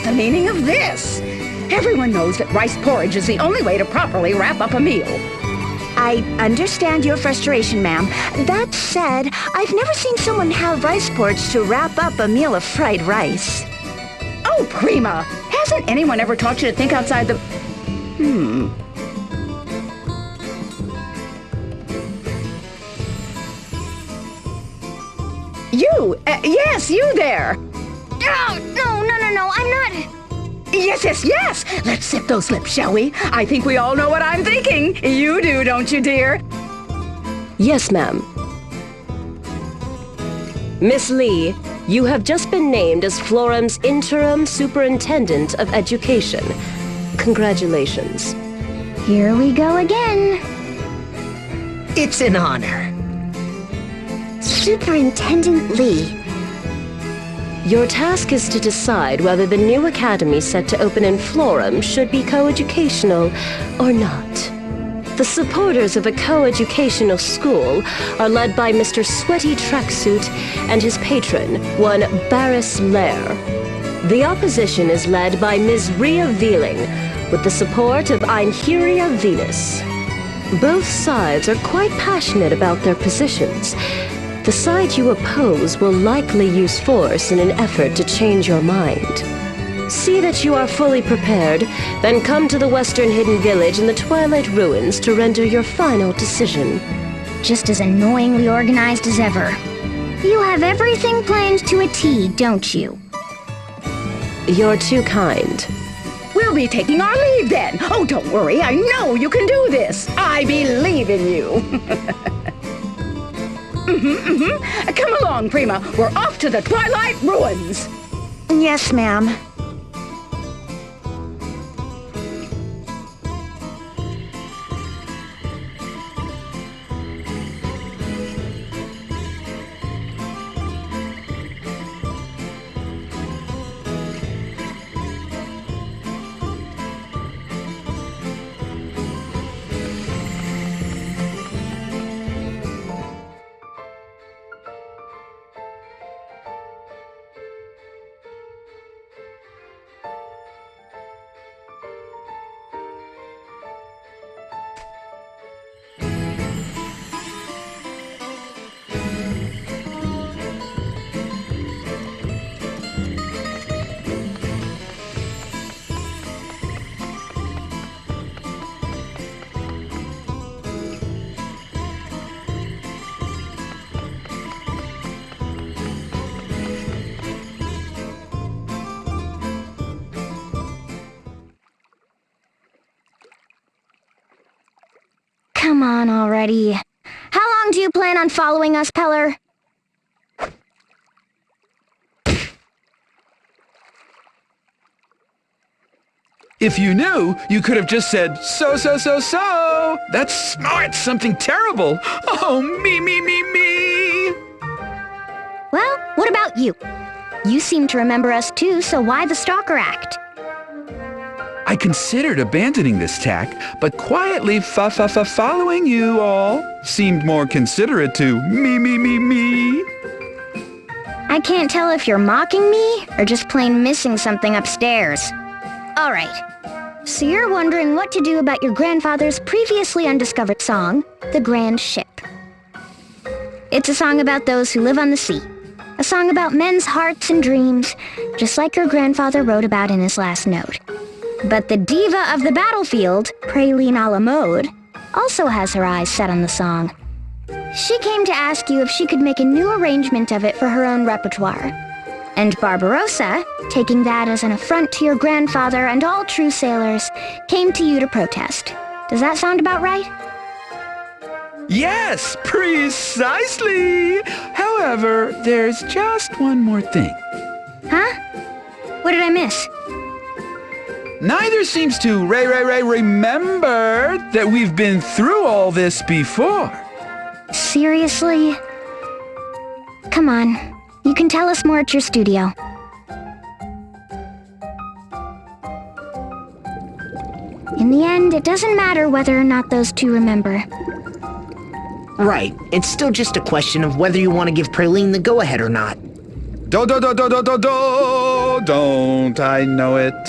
the meaning of this? Everyone knows that rice porridge is the only way to properly wrap up a meal. I understand your frustration, ma'am. That said, I've never seen someone have rice porridge to wrap up a meal of fried rice. Oh, Prima! Hasn't anyone ever taught you to think outside the... You! Yes, you there! No, I'm not... Yes! Let's sip those lips, shall we? I think we all know what I'm thinking. You do, don't you, dear? Yes, ma'am. Miss Lee, you have just been named as Florum's Interim Superintendent of Education. Congratulations. Here we go again. It's an honor. Superintendent Lee. Your task is to decide whether the new academy set to open in Florum should be coeducational or not. The supporters of a coeducational school are led by Mr. Sweaty Tracksuit and his patron, one Barris Lair. The opposition is led by Ms. Rhea Veeling, with the support of Einheria Venus. Both sides are quite passionate about their positions. The side you oppose will likely use force in an effort to change your mind. See that you are fully prepared, then come to the Western Hidden Village in the Twilight Ruins to render your final decision. Just as annoyingly organized as ever. You have everything planned to a T, don't you? You're too kind. We'll be taking our leave then. Oh, don't worry. I know you can do this. I believe in you. Come along, Prima. We're off to the Twilight Ruins. Yes, ma'am. Come on already. How long do you plan on following us, Peller? If you knew, you could have just said, so. That's smart, something terrible. Oh, me. Well, what about you? You seem to remember us too, so why the stalker act? I considered abandoning this tack, but quietly following you all seemed more considerate to me. I can't tell if you're mocking me or just plain missing something upstairs. All right. So you're wondering what to do about your grandfather's previously undiscovered song, The Grand Ship. It's a song about those who live on the sea. A song about men's hearts and dreams, just like your grandfather wrote about in his last note. But the diva of the battlefield, Praline a la mode, also has her eyes set on the song. She came to ask you if she could make a new arrangement of it for her own repertoire. And Barbarossa, taking that as an affront to your grandfather and all true sailors, came to you to protest. Does that sound about right? Yes, precisely. However, there's just one more thing. Huh? What did I miss? Neither seems to remember that we've been through all this before. Seriously? Come on. You can tell us more at your studio. In the end, it doesn't matter whether or not those two remember. Right. It's still just a question of whether you want to give Praline the go-ahead or not. Don't I know it?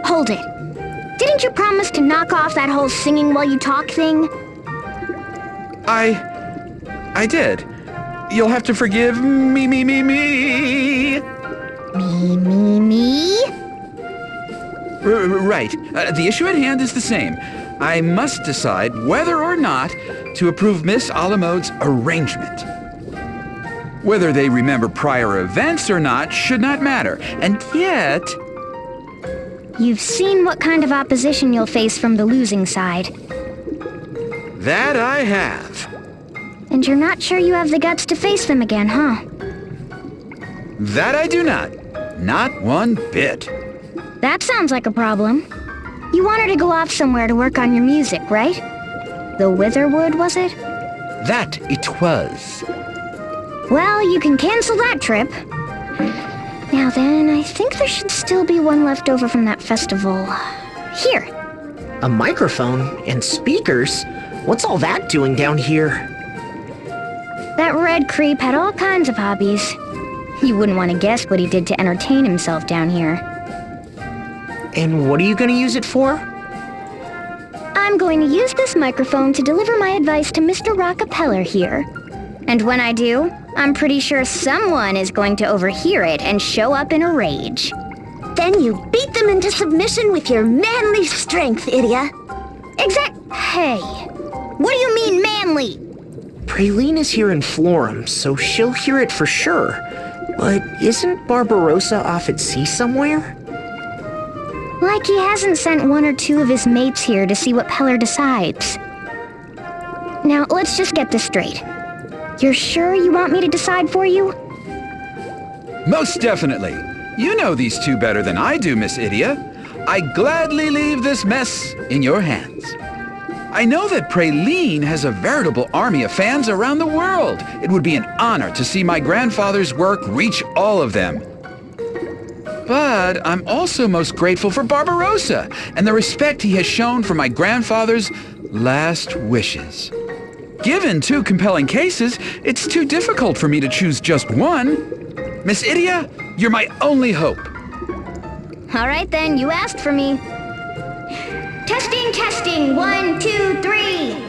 Hold it. Didn't you promise to knock off that whole singing while you talk thing? I did. You'll have to forgive me. Me? Right. The issue at hand is the same. I must decide whether or not to approve Miss a la mode's arrangement. Whether they remember prior events or not should not matter. And yet... You've seen what kind of opposition you'll face from the losing side. That I have. And you're not sure you have the guts to face them again, huh? That I do not. Not one bit. That sounds like a problem. You want her to go off somewhere to work on your music, right? The Witherwood, was it? That it was. Well, you can cancel that trip. Now then, I think there should still be one left over from that festival. Here. A microphone and speakers? What's all that doing down here? That red creep had all kinds of hobbies. You wouldn't want to guess what he did to entertain himself down here. And what are you gonna use it for? I'm going to use this microphone to deliver my advice to Mr. Rockefeller here. And when I do, I'm pretty sure someone is going to overhear it and show up in a rage. Then you beat them into submission with your manly strength, Idia. Hey, what do you mean manly? Praline is here in Florum, so she'll hear it for sure. But isn't Barbarossa off at sea somewhere? Like he hasn't sent one or two of his mates here to see what Peller decides. Now, let's just get this straight. You're sure you want me to decide for you? Most definitely. You know these two better than I do, Miss Idia. I gladly leave this mess in your hands. I know that Praline has a veritable army of fans around the world. It would be an honor to see my grandfather's work reach all of them. But I'm also most grateful for Barbarossa and the respect he has shown for my grandfather's last wishes. Given two compelling cases, it's too difficult for me to choose just one. Miss Idia, you're my only hope. All right then, you asked for me. Testing, 1, 2, 3.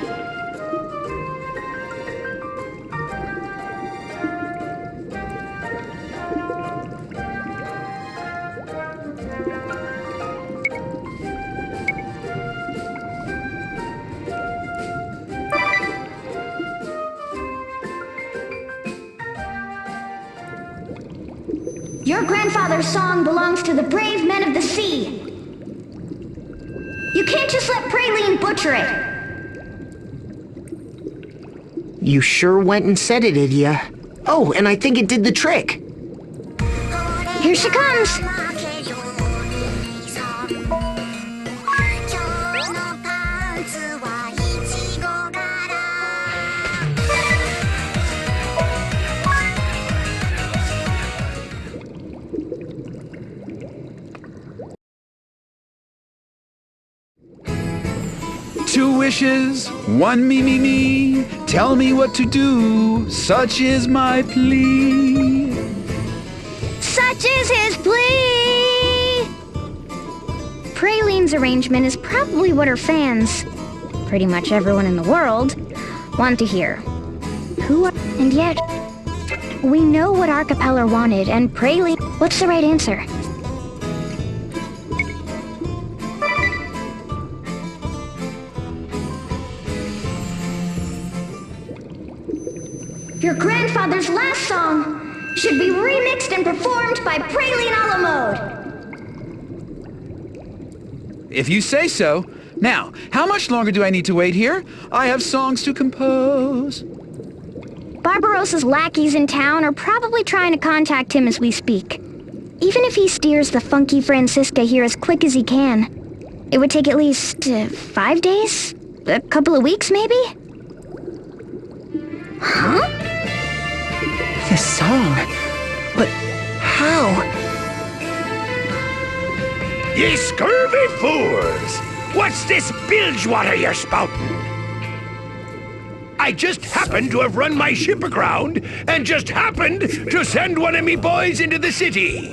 Your grandfather's song belongs to the brave men of the sea. You can't just let Praline butcher it. You sure went and said it, Idia. Oh, and I think it did the trick. Here she comes. Two wishes, one me. Tell me what to do, such is my plea. Such is his plea! Praline's arrangement is probably what her fans, pretty much everyone in the world, want to hear. And yet, we know what Archipeller wanted, and Praline... What's the right answer? Your grandfather's last song should be remixed and performed by Praline a la mode. If you say so. Now, how much longer do I need to wait here? I have songs to compose. Barbarossa's lackeys in town are probably trying to contact him as we speak. Even if he steers the funky Francisca here as quick as he can, it would take at least 5 days? A couple of weeks, maybe? Huh? The song? But how? Ye scurvy fools! What's this bilge water you're spouting? I I just happened to have run my ship aground and just happened to send one of me boys into the city.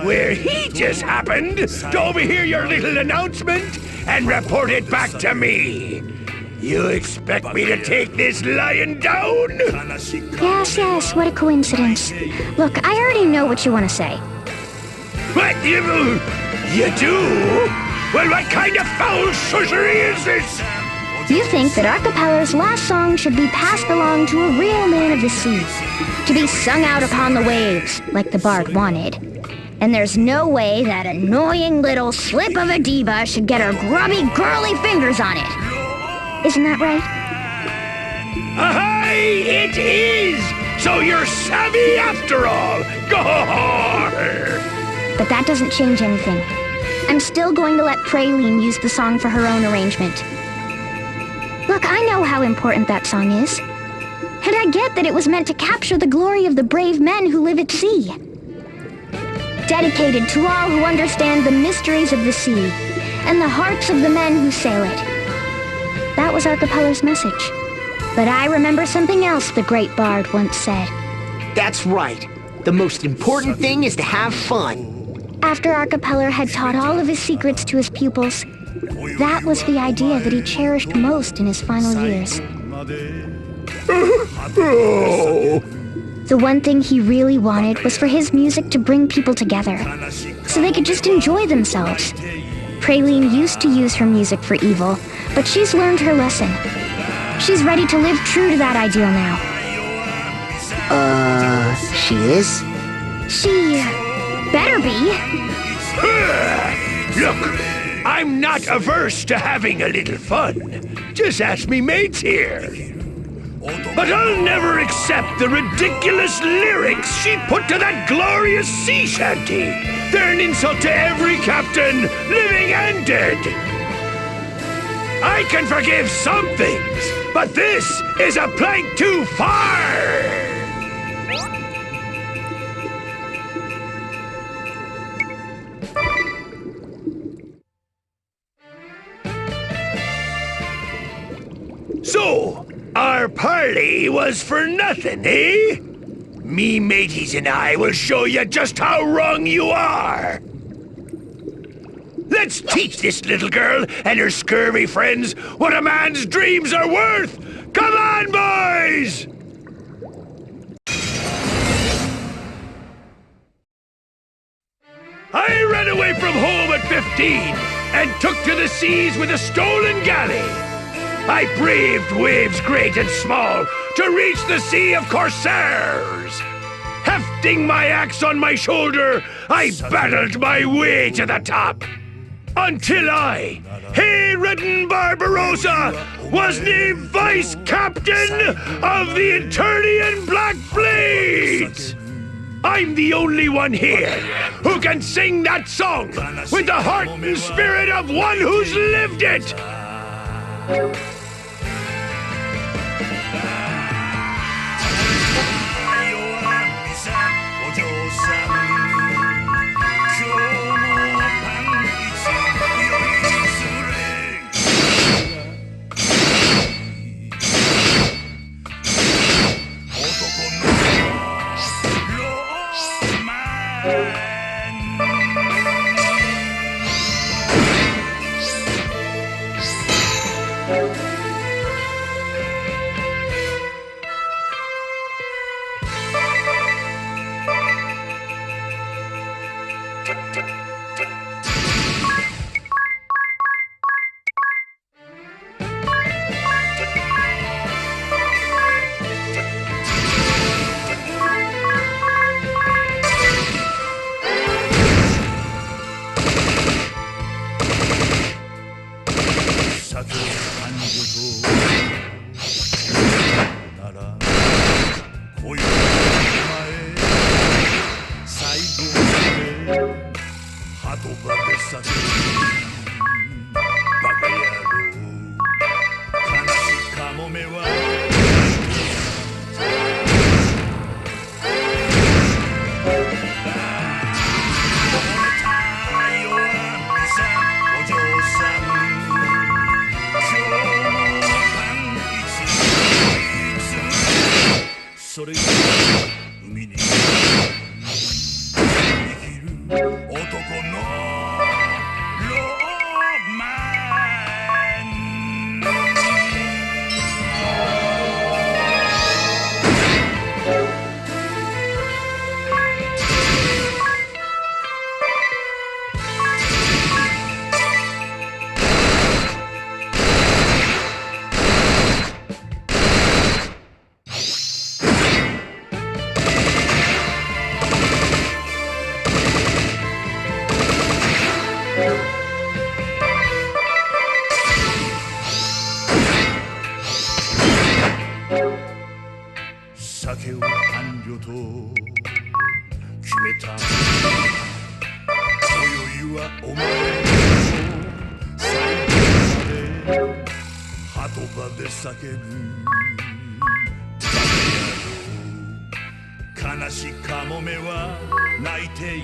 Where he just happened to overhear your little announcement and report it back to me. You expect me to take this lion down? Yes, what a coincidence. Look, I already know what you want to say. What? You do? Well, what kind of foul sorcery is this? You think that Archipelago's last song should be passed along to a real man of the sea, to be sung out upon the waves, like the bard wanted. And there's no way that annoying little slip of a diva should get her grubby, girly fingers on it. Isn't that right? Aye, it is! So you're savvy after all! Gah! But that doesn't change anything. I'm still going to let Praline use the song for her own arrangement. Look, I know how important that song is. And I get that it was meant to capture the glory of the brave men who live at sea. Dedicated to all who understand the mysteries of the sea and the hearts of the men who sail it. That was Archipelago's message. But I remember something else the great bard once said. That's right. The most important thing is to have fun. After Archipelago had taught all of his secrets to his pupils, that was the idea that he cherished most in his final years. The one thing he really wanted was for his music to bring people together, so they could just enjoy themselves. Praline used to use her music for evil, but she's learned her lesson. She's ready to live true to that ideal now. She is? She better be. Look, I'm not averse to having a little fun. Just ask me mates here. But I'll never accept the ridiculous lyrics she put to that glorious sea shanty. They're an insult to every captain, living and dead. I can forgive some things, but this is a plank too far! So, our parley was for nothing, eh? Me mateys and I will show you just how wrong you are. Let's teach this little girl and her scurvy friends what a man's dreams are worth! Come on, boys! I ran away from home at 15 and took to the seas with a stolen galley. I braved waves great and small to reach the sea of corsairs. Hefting my axe on my shoulder, I battled my way to the top. Until I, hay-ridden Barbarossa, was named Vice Captain of the Eternian Black Blades! I'm the only one here who can sing that song with the heart and spirit of one who's lived it! れが海に生きる男のロマ酒を伴侶と決めた今宵はお前の最後まで鳩場で叫ぶ悲しかもめは泣いてい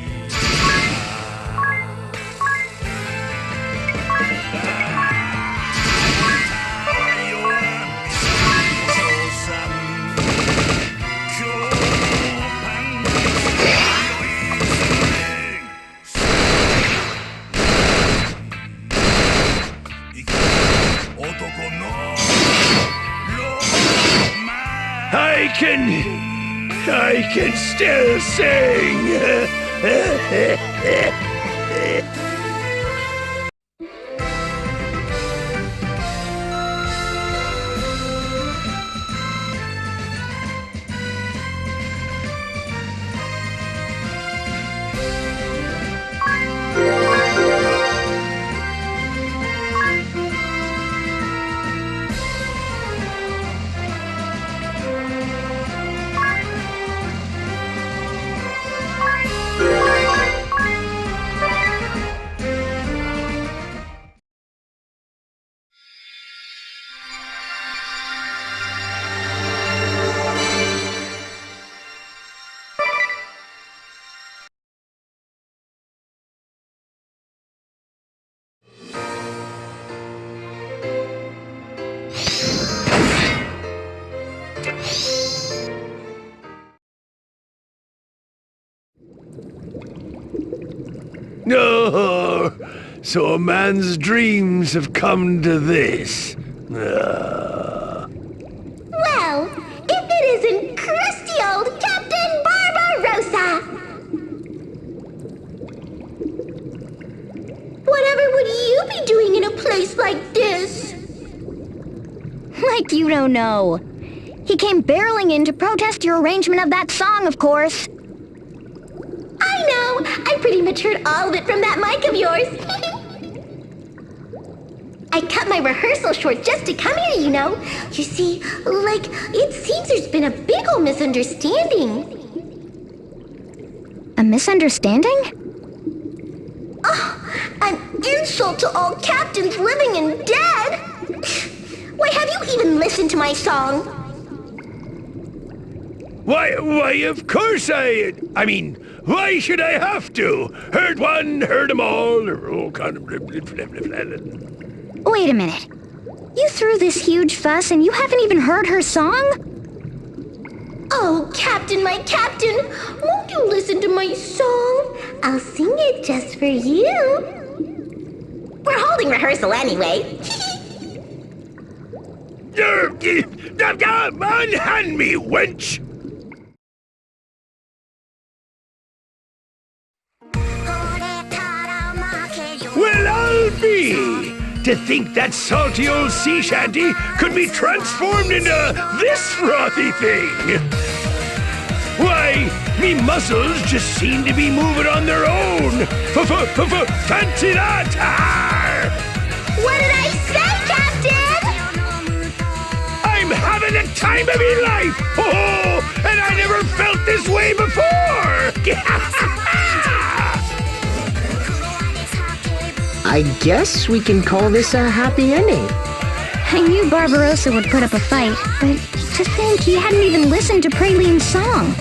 I can still sing. No, so a man's dreams have come to this. Well, if it isn't crusty old Captain Barbarossa! Whatever would you be doing in a place like this? Like you don't know. He came barreling in to protest your arrangement of that song, of course. I know! I pretty much heard all of it from that mic of yours. I cut my rehearsal short just to come here, you know. You see, it seems there's been a big old misunderstanding. A misunderstanding? Oh, an insult to all captains living and dead! Why, have you even listened to my song? Why, of course I mean, why should I have to? Heard one, heard them all, or all kind of... Wait a minute. You threw this huge fuss and you haven't even heard her song? Oh, Captain, my Captain, won't you listen to my song? I'll sing it just for you. We're holding rehearsal anyway. Unhand me, wench! Well, I'll be! To think that salty old sea shanty could be transformed into this frothy thing! Why, me muscles just seem to be moving on their own! Fancy that! What did I say, Captain? I'm having the time of my life! Oh, and I never felt this way before! I guess we can call this a happy ending. I knew Barbarossa would put up a fight, but to think he hadn't even listened to Praline's song.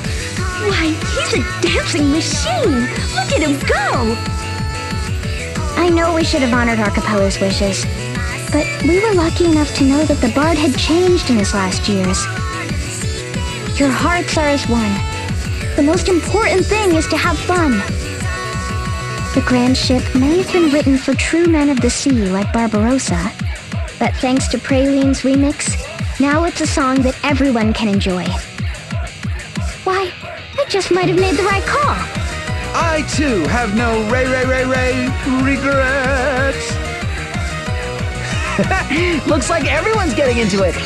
Why, he's a dancing machine! Look at him go! I know we should have honored Archipella's wishes, but we were lucky enough to know that the Bard had changed in his last years. Your hearts are as one. The most important thing is to have fun. The grand ship may have been written for true men of the sea like Barbarossa, but thanks to Praline's remix, now it's a song that everyone can enjoy. Why, I just might have made the right call. I too have no regrets. Looks like everyone's getting into it.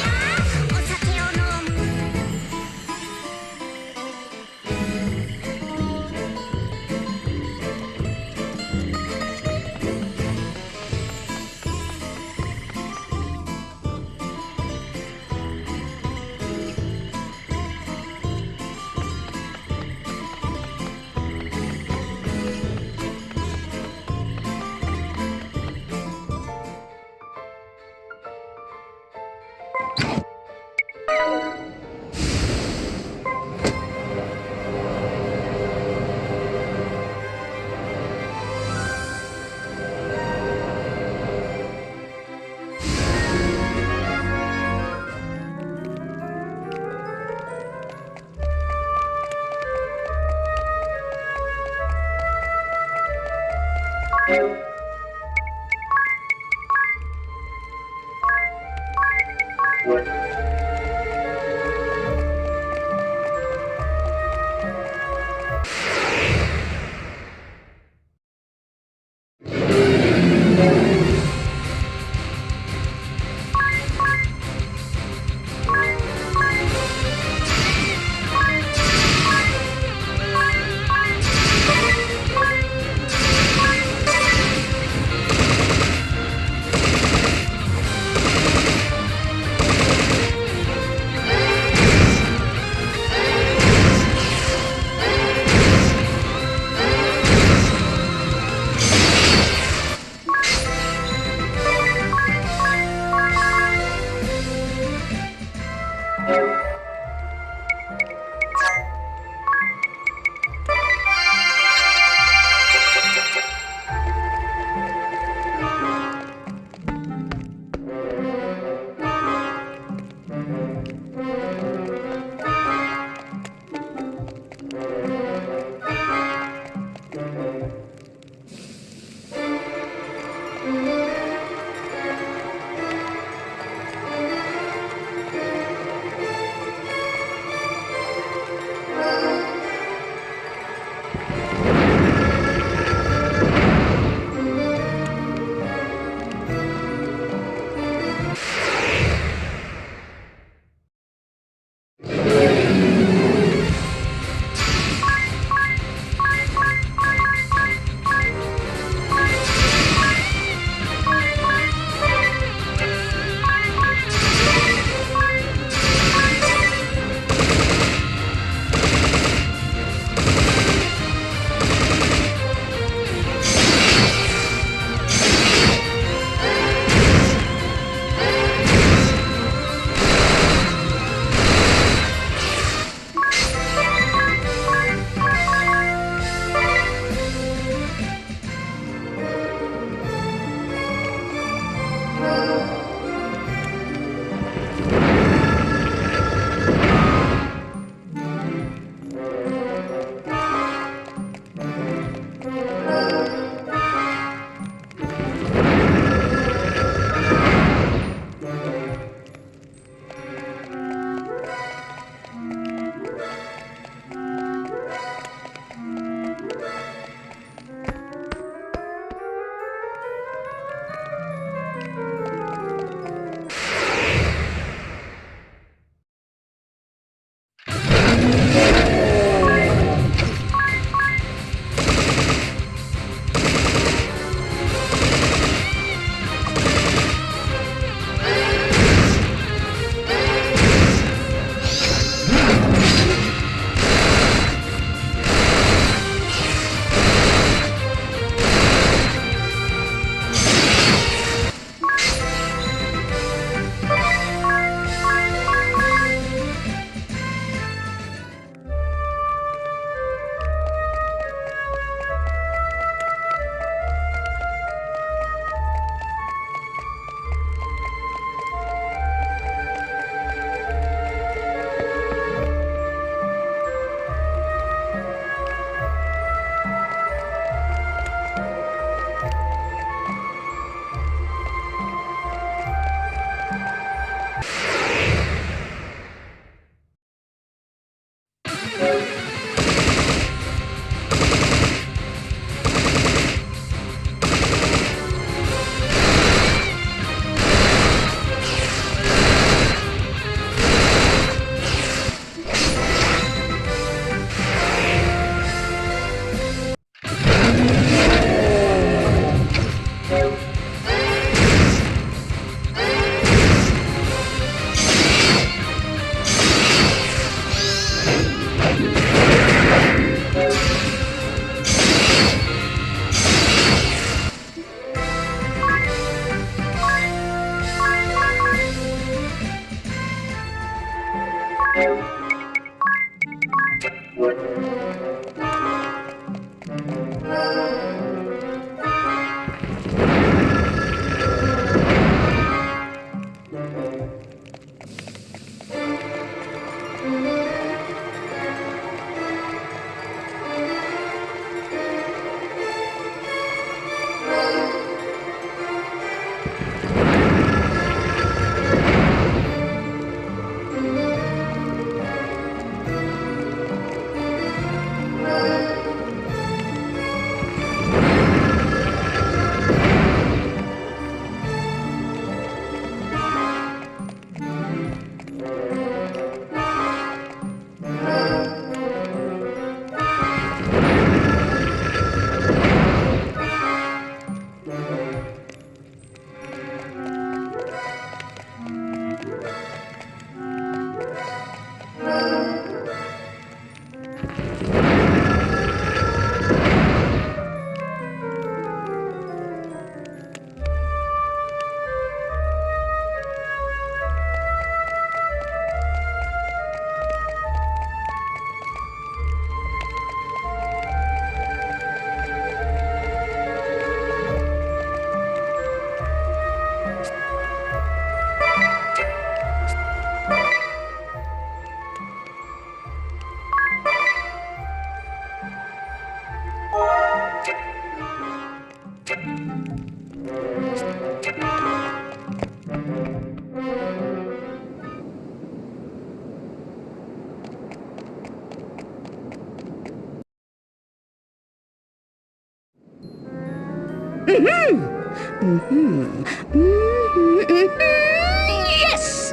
Yes!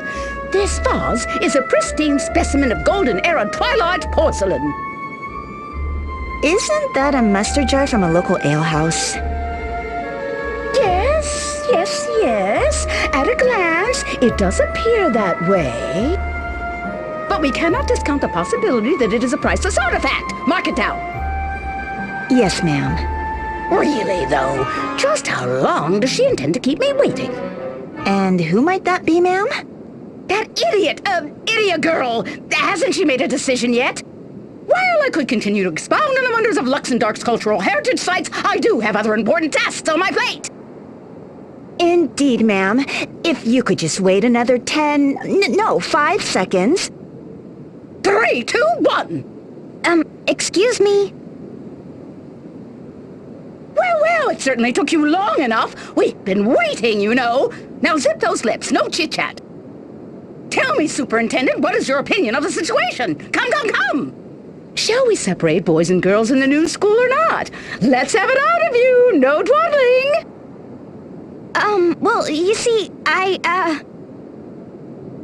This vase is a pristine specimen of Golden Era Twilight porcelain. Isn't that a mustard jar from a local alehouse? Yes. At a glance, it does appear that way. But we cannot discount the possibility that it is a priceless artifact. Mark it down. Yes, ma'am. Really, though, just how long does she intend to keep me waiting? And who might that be, ma'am? That idiot girl. Hasn't she made a decision yet? While I could continue to expound on the wonders of Luxembourg's cultural heritage sites, I do have other important tasks on my plate. Indeed, ma'am. If you could just wait another 5 seconds. 3, 2, 1. Excuse me? Well, it certainly took you long enough. We've been waiting, you know. Now zip those lips, no chit-chat. Tell me, Superintendent, what is your opinion of the situation? Come. Shall we separate boys and girls in the new school or not? Let's have it out of you, no dawdling. Well, you see,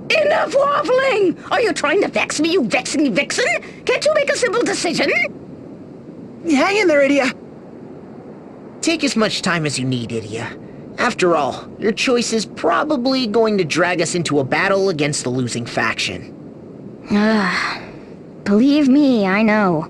Enough waffling! Are you trying to vex me, you vexing vixen? Can't you make a simple decision? Hang in there, Idia. Take as much time as you need, Idia. After all, your choice is probably going to drag us into a battle against the losing faction. Believe me, I know.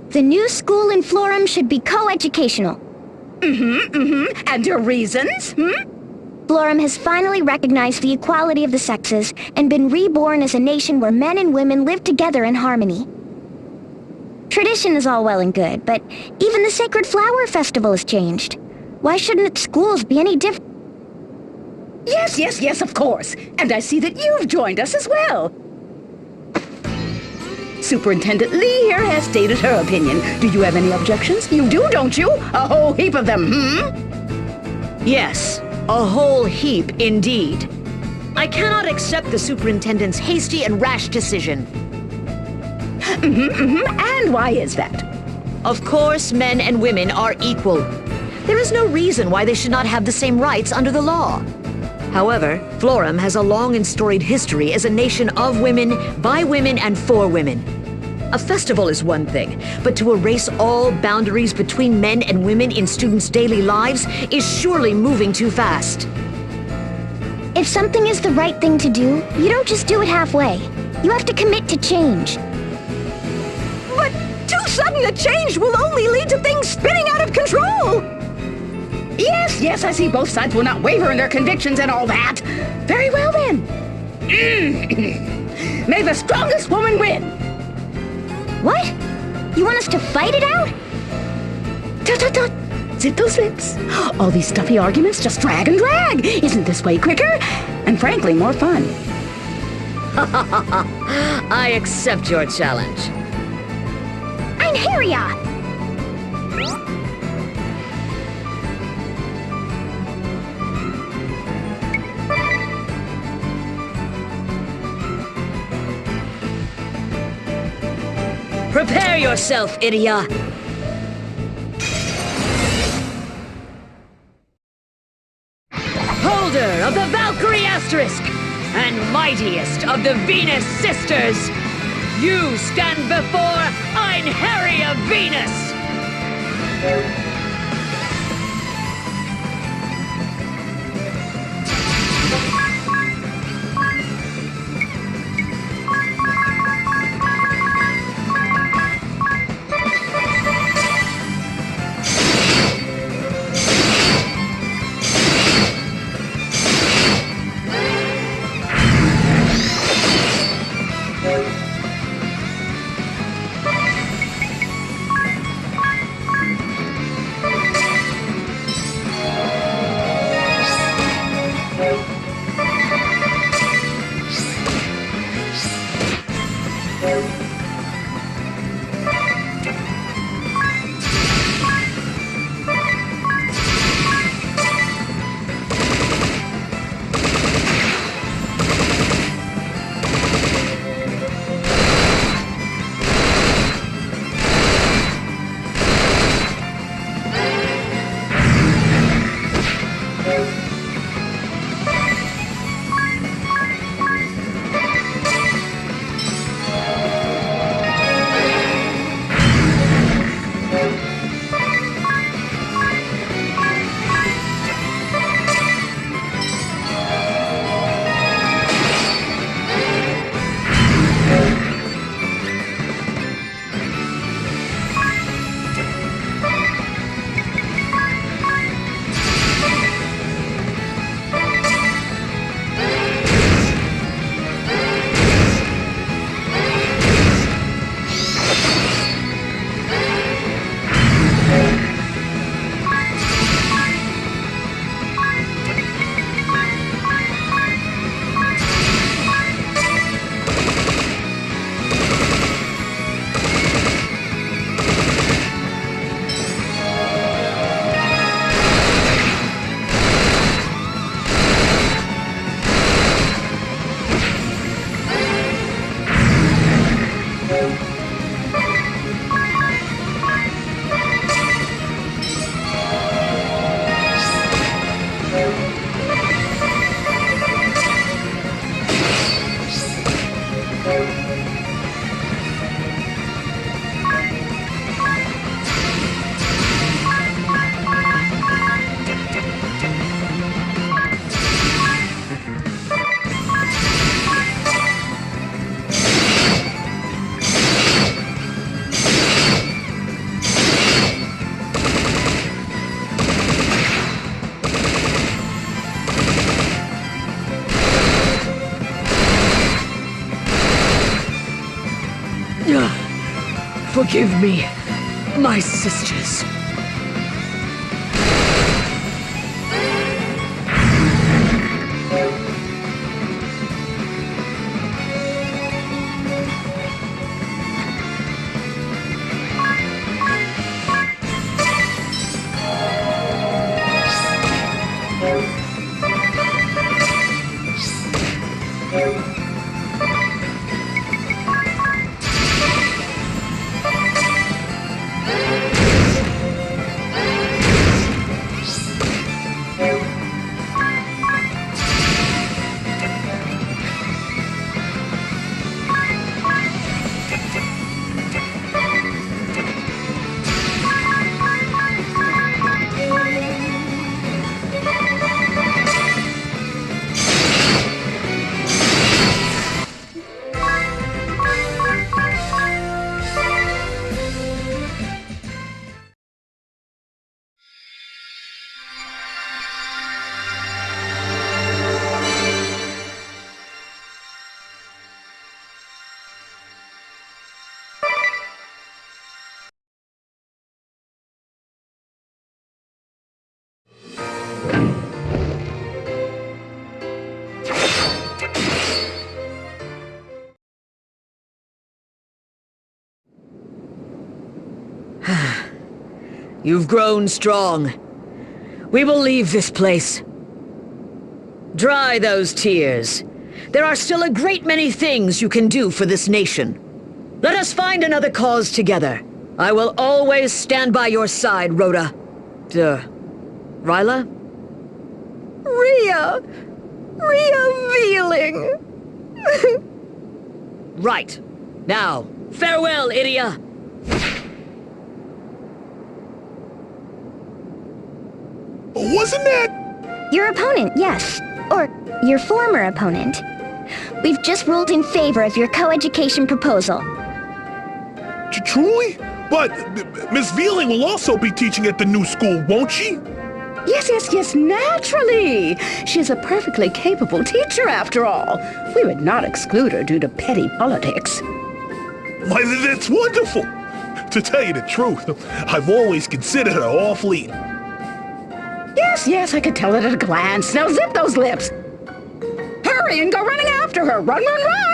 The new school in Florum should be co-educational. And your reasons, Florum has finally recognized the equality of the sexes and been reborn as a nation where men and women live together in harmony. Tradition is all well and good, but even the Sacred Flower Festival has changed. Why shouldn't schools be any different? Yes, of course. And I see that you've joined us as well. Superintendent Lee here has stated her opinion. Do you have any objections? You do, don't you? A whole heap of them, Yes, a whole heap indeed. I cannot accept the superintendent's hasty and rash decision. And why is that? Of course, men and women are equal. There is no reason why they should not have the same rights under the law. However, Florum has a long and storied history as a nation of women, by women, and for women. A festival is one thing, but to erase all boundaries between men and women in students' daily lives is surely moving too fast. If something is the right thing to do, you don't just do it halfway. You have to commit to change. But too sudden a change will only lead to things spinning out of control! Yes, I see both sides will not waver in their convictions and all that. Very well then. May the strongest woman win. What? You want us to fight it out? Tut, tut, tut. Zip those lips. All these stuffy arguments just drag and drag. Isn't this way quicker? And frankly, more fun. I accept your challenge. Einherja! Prepare yourself, Idia. Holder of the Valkyrie Asterisk and mightiest of the Venus Sisters, you stand before Einherja Venus! Forgive me, my sisters. you've grown strong. We will leave this place. Dry those tears. There are still a great many things you can do for this nation. Let us find another cause together. I will always stand by your side, Rhoda. Ryla? Revealing. Right. Now, farewell, Idia. Wasn't that... Your opponent, yes. Or your former opponent. We've just ruled in favor of your co-education proposal. Truly? But Miss Vealing will also be teaching at the new school, won't she? Yes, naturally. She's a perfectly capable teacher, after all. We would not exclude her due to petty politics. Why, that's wonderful. To tell you the truth, I've always considered her awfully... Yes, I could tell it at a glance. Now zip those lips. Hurry and go running after her. Run.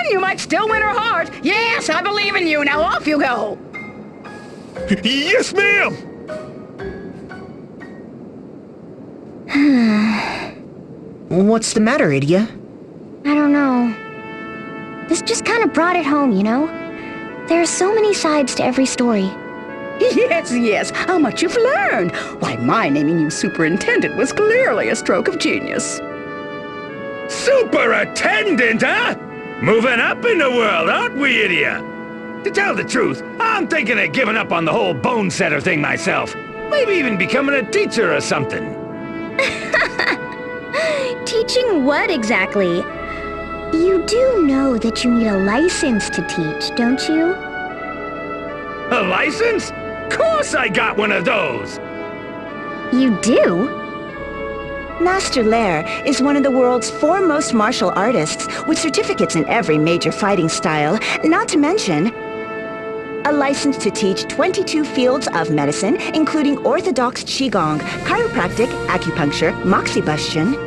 You might still win her heart. Yes, I believe in you. Now off you go. Yes, ma'am! What's the matter, Idia? I don't know. This just kind of brought it home, you know? There are so many sides to every story. Yes. How much you've learned. Why, my naming you superintendent was clearly a stroke of genius. Superintendent, huh? Moving up in the world, aren't we, Idia? To tell the truth, I'm thinking of giving up on the whole bone setter thing myself. Maybe even becoming a teacher or something. Teaching what exactly? You do know that you need a license to teach, don't you? A license? Course I got one of those! You do? Master Lair is one of the world's foremost martial artists with certificates in every major fighting style, not to mention a license to teach 22 fields of medicine, including orthodox Qigong, chiropractic, acupuncture, moxibustion.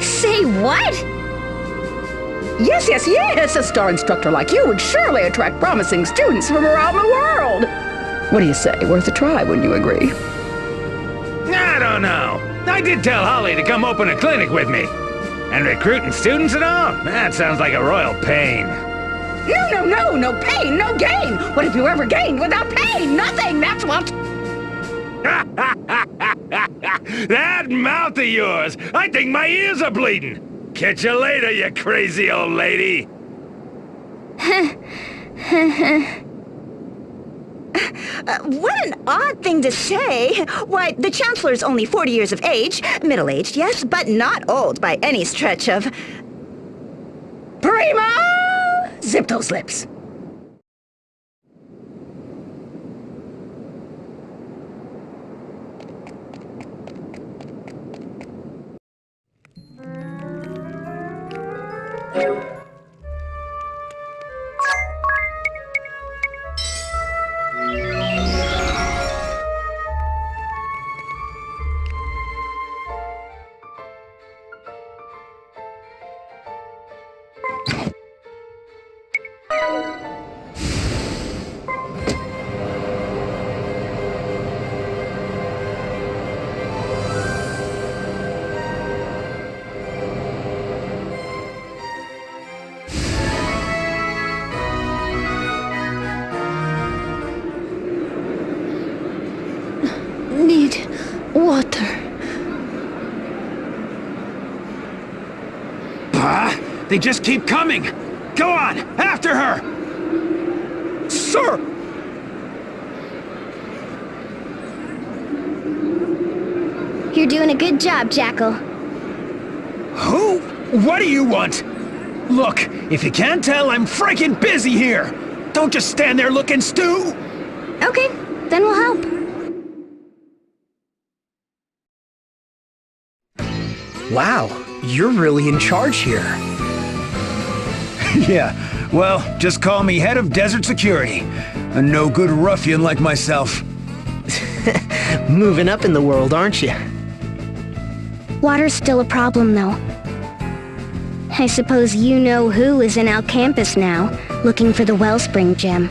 Say what? Yes. A star instructor like you would surely attract promising students from around the world. What do you say? Worth a try, wouldn't you agree? I don't know. I did tell Holly to come open a clinic with me. And recruiting students and all? That sounds like a royal pain. No pain, no gain. What have you ever gained without pain? Nothing, that's what. That mouth of yours! I think my ears are bleeding! Catch you later, you crazy old lady! What an odd thing to say! Why, the Chancellor's only 40 years of age. Middle-aged, yes, but not old by any stretch of... Prima! Zip those lips. Need water. Bah! They just keep coming! Go on! After her! Sir! You're doing a good job, Jackal. Who? What do you want? Look, if you can't tell, I'm freaking busy here! Don't just stand there looking stew! Okay, then we'll help. Wow, you're really in charge here. Yeah, well, just call me head of desert security. A no-good ruffian like myself. Moving up in the world, aren't you? Water's still a problem, though. I suppose you know who is in Alcampus now, looking for the Wellspring Gem.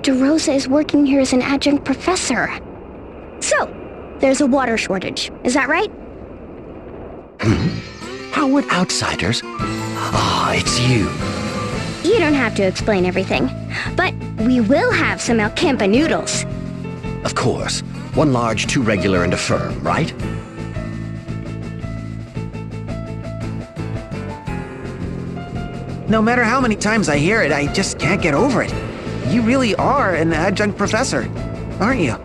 DeRosa is working here as an adjunct professor. So, there's a water shortage. Is that right? How would outsiders? Ah, it's you. You don't have to explain everything. But we will have some Alcampa noodles. Of course. One large, two regular, and a firm, right? No matter how many times I hear it, I just can't get over it. You really are an adjunct professor, aren't you?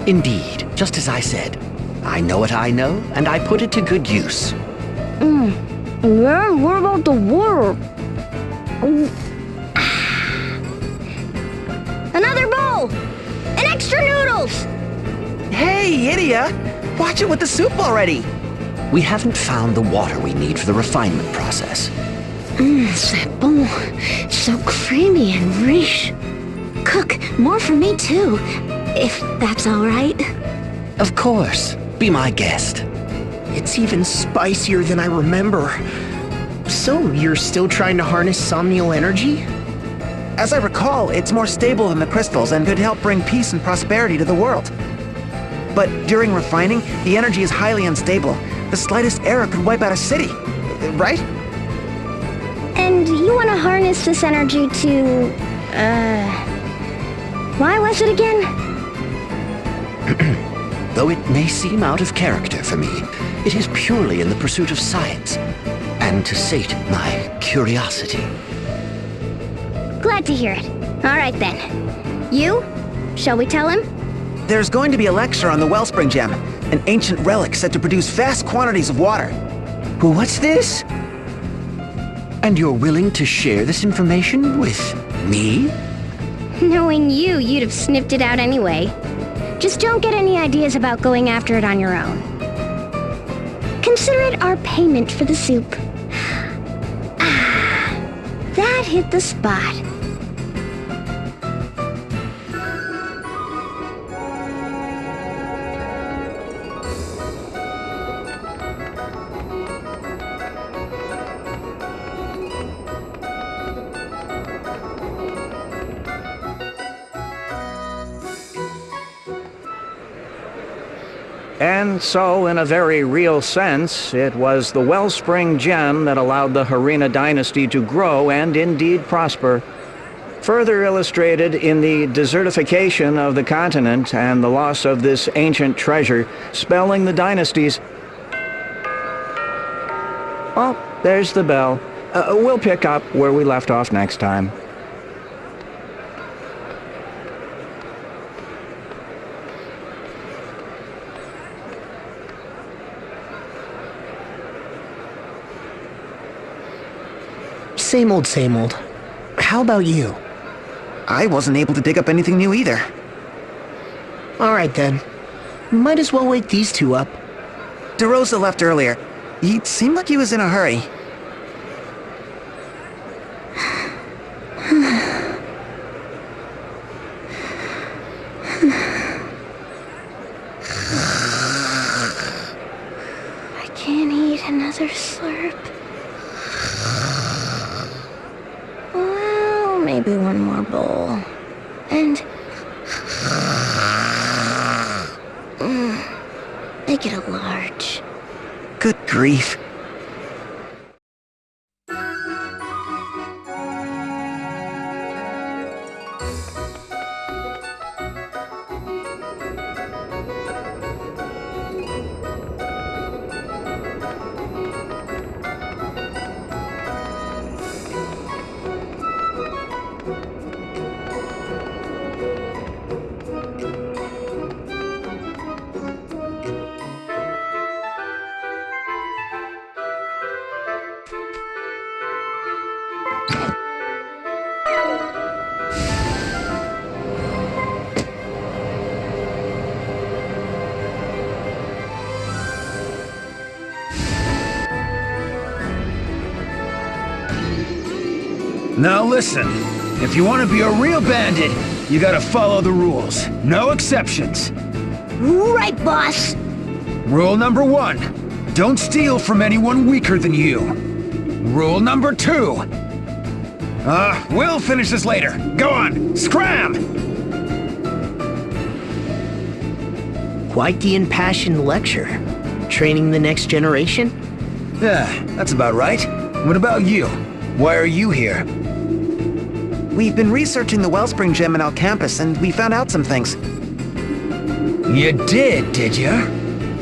Indeed, just as I said. I know what I know, and I put it to good use. Yeah, what about the water? Another bowl! And extra noodles! Hey, Idia! Watch it with the soup already! We haven't found the water we need for the refinement process. C'est bon. So creamy and rich. Cook, more for me too, if that's all right. Of course. Be my guest. It's even spicier than I remember. So, you're still trying to harness somnial energy? As I recall, it's more stable than the crystals and could help bring peace and prosperity to the world. But during refining, the energy is highly unstable. The slightest error could wipe out a city, right? And you want to harness this energy to, why was it again? Though it may seem out of character for me, it is purely in the pursuit of science, and to sate my curiosity. Glad to hear it. All right then. You? Shall we tell him? There's going to be a lecture on the Wellspring Gem, an ancient relic said to produce vast quantities of water. What's this? And you're willing to share this information with me? Knowing you, you'd have sniffed it out anyway. Just don't get any ideas about going after it on your own. Consider it our payment for the soup. Ah, that hit the spot. And so, in a very real sense, it was the Wellspring Gem that allowed the Harina dynasty to grow and indeed prosper. Further illustrated in the desertification of the continent and the loss of this ancient treasure, spelling the dynasties. Well, there's the bell. We'll pick up where we left off next time. Same old, same old. How about you? I wasn't able to dig up anything new either. Alright then. Might as well wake these two up. DeRosa left earlier. He seemed like he was in a hurry. I can't eat another slurp. Well, maybe one more bowl. And... make it a large. Good grief. Now listen, if you want to be a real bandit, you gotta follow the rules. No exceptions. Right, boss. Rule number 1, don't steal from anyone weaker than you. Rule number 2, we'll finish this later. Go on, scram! Quite the impassioned lecture. Training the next generation? Yeah, that's about right. What about you? Why are you here? We've been researching the Wellspring Gem in our campus, and we found out some things. You did you?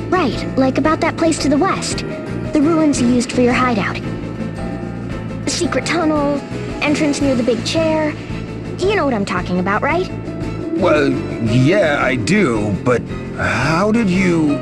Right, like about that place to the west. The ruins you used for your hideout. A secret tunnel, entrance near the big chair. You know what I'm talking about, right? Well, yeah, I do, but how did you...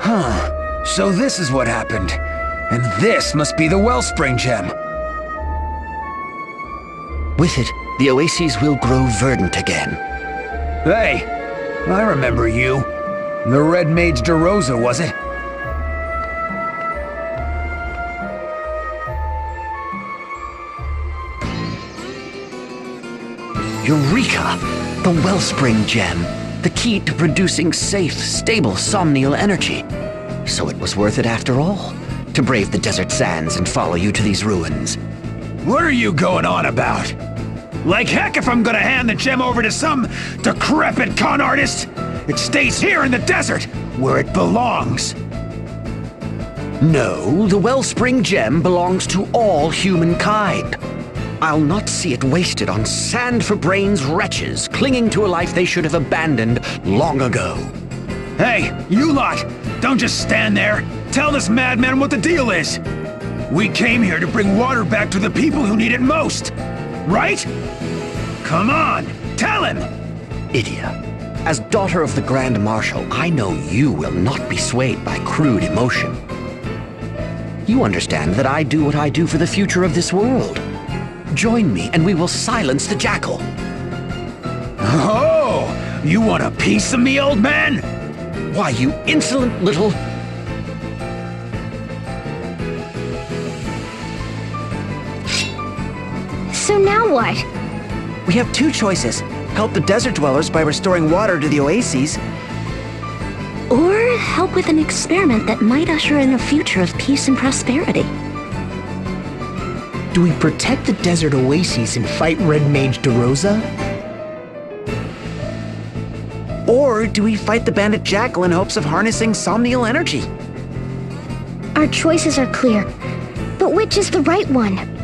Huh. So this is what happened. And this must be the Wellspring Gem. With it, the oases will grow verdant again. Hey, I remember you. The Red Mage DeRosa, was it? Eureka! The Wellspring Gem. The key to producing safe, stable somnial energy. So it was worth it after all, to brave the desert sands and follow you to these ruins. What are you going on about? Like heck if I'm gonna hand the gem over to some decrepit con artist! It stays here in the desert, where it belongs! No, the Wellspring Gem belongs to all humankind. I'll not see it wasted on sand-for-brains wretches clinging to a life they should have abandoned long ago. Hey, you lot! Don't just stand there! Tell this madman what the deal is! We came here to bring water back to the people who need it most! Right? Come on! Tell him! Idia, as daughter of the Grand Marshal, I know you will not be swayed by crude emotion. You understand that I do what I do for the future of this world. Join me and we will silence the jackal. Oh! You want a piece of me, old man? Why, you insolent little... So now what? We have two choices. Help the desert dwellers by restoring water to the oases, Or help with an experiment that might usher in a future of peace and prosperity. Do we protect the desert oases and fight Red Mage DeRosa? or do we fight the bandit jackal in hopes of harnessing somnial energy? Our choices are clear, but which is the right one?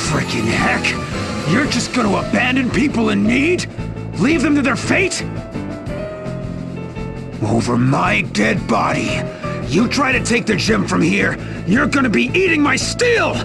Freaking heck! You're just gonna abandon people in need? Leave them to their fate? Over my dead body! You try to take the gem from here, you're gonna be eating my steel!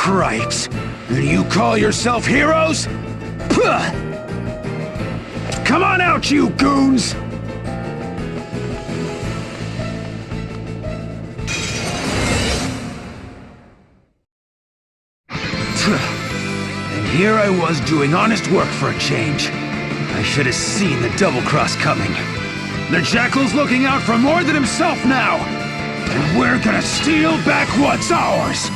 Cripes! And you call yourself heroes? Puh! Come on out, you goons! And here I was doing honest work for a change. I should have seen the double-cross coming. The Jackal's looking out for more than himself now! And we're gonna steal back what's ours!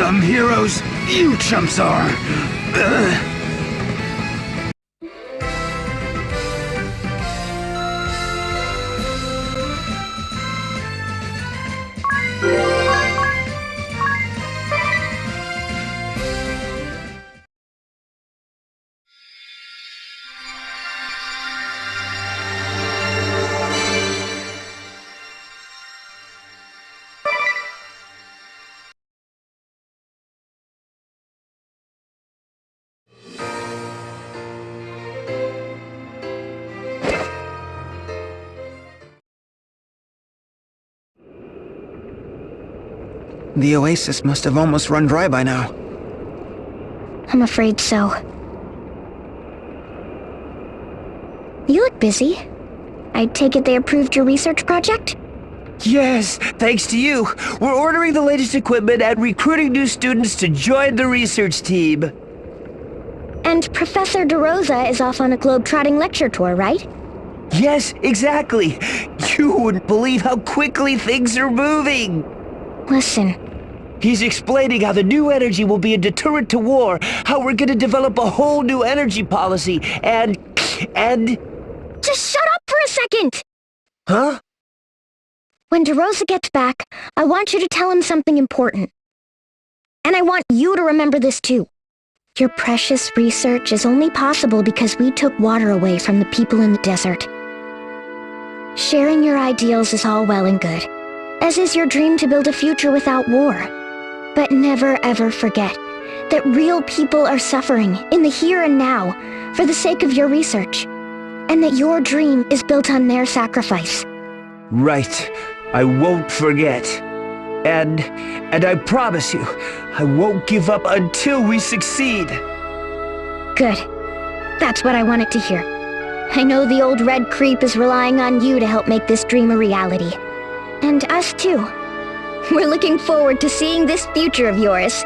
Dumb heroes, you chumps are. The oasis must have almost run dry by now. I'm afraid so. You look busy. I take it they approved your research project? Yes, thanks to you. We're ordering the latest equipment and recruiting new students to join the research team. And Professor DeRosa is off on a globe-trotting lecture tour, right? Yes, exactly. You wouldn't believe how quickly things are moving. Listen. He's explaining how the new energy will be a deterrent to war, how we're gonna develop a whole new energy policy, and... Just shut up for a second! Huh? When DeRosa gets back, I want you to tell him something important. And I want you to remember this too. Your precious research is only possible because we took water away from the people in the desert. Sharing your ideals is all well and good, as is your dream to build a future without war. But never ever forget that real people are suffering in the here and now for the sake of your research, and that your dream is built on their sacrifice. Right. I won't forget. And I promise you, I won't give up until we succeed. Good. That's what I wanted to hear. I know the old red creep is relying on you to help make this dream a reality. And us too. We're looking forward to seeing this future of yours.